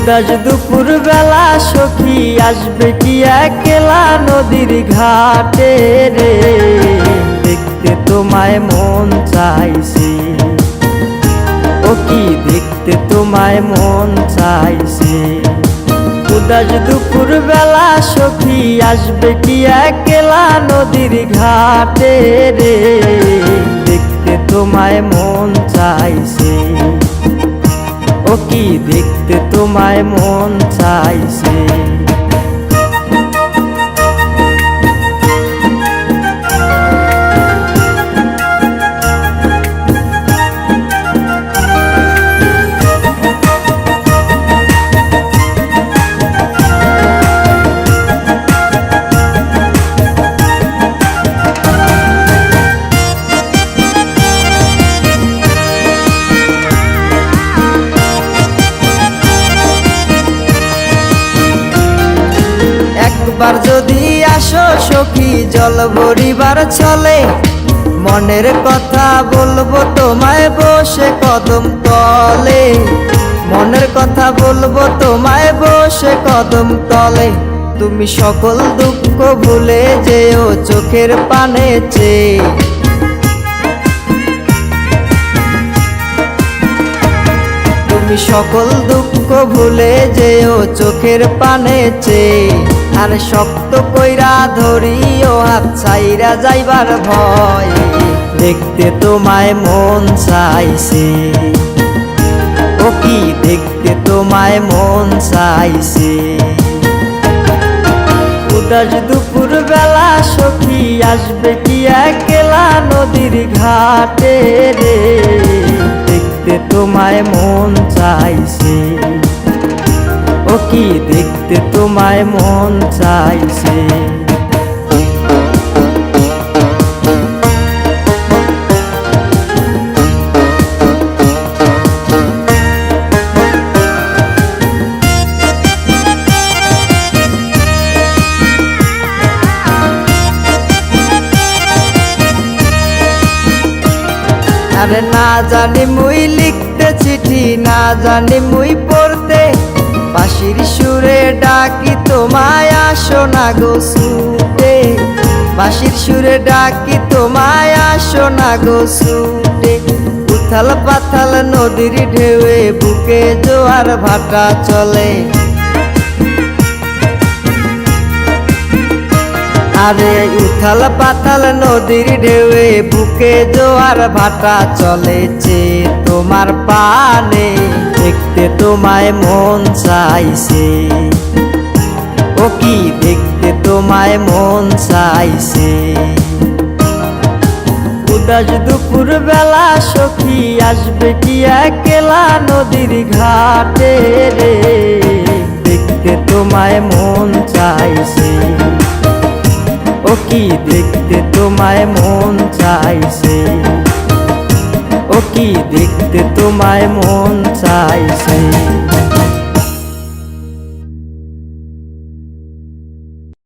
উদাস দুপুর বেলা সখী আসবে কি একলা নদীর ঘাটে রে, দেখতে তোমায় মন চাইছে। ও কি দেখতে তোমায় মন চাইছে। উদাস দুপুর বেলা সখী আসবে কি একলা নদীর ঘাটে রে, দেখতে তোমায় মন চাইছে। ও কি দেখতে তোমায় মন চাইছে। একবার যদি আসো সখী জল ভরিবার চলে, মনের কথা বলবো তোমায় বসে কদম তলে। মনের কথা বলবো তোমায় বসে কদম তলে। তুমি সকল দুঃখ ভুলে যেও চোখের পানে চেয়ে। তুমি সকল দুঃখ ভুলে যেও চোখের পানে চেয়ে। আর শক্ত কইরা ধরিও হাত ছাইরা যাইবার ভয়, দেখতে তোমায় মন চাইছে। ও কি দেখতে তোমায় মন চাইছে। উদাস দুপুর বেলা সখী আসবে কি একলা নদীর ঘাটে রে, দেখতে তোমায় মন চাইছে। ও কি দেখতে তোমায় মন চাইছে। আরে না জানি মুই লিখতে চিঠি, না জানি মুই পড়তে, বাঁশির সুরে ডাকি তোমায় আসো না গো ছুটে। বাঁশির সুরে ডাকি তোমায় আসো না গো ছুটে। উথাল পাথাল নদীর ঢেউয়ে বুকে জোয়ার ভাটা চলে। আরে উথাল পাতাল নদীর ঢেউয়ে বুকে জোয়ার ভাটা চলেছে তোমার পানে, দেখতে তোমায় মন চাইছে। ও কি দেখতে তোমায় মন চাইছে। উদাস দুপুর বেলা সখী আসবে কি একলা নদীর ঘাটে রে, দেখতে তোমায় মন চাইছে। ও কি দেখতে তোমায় মন চাইছে। ও কি দেখতে তোমায় মন চাইছে।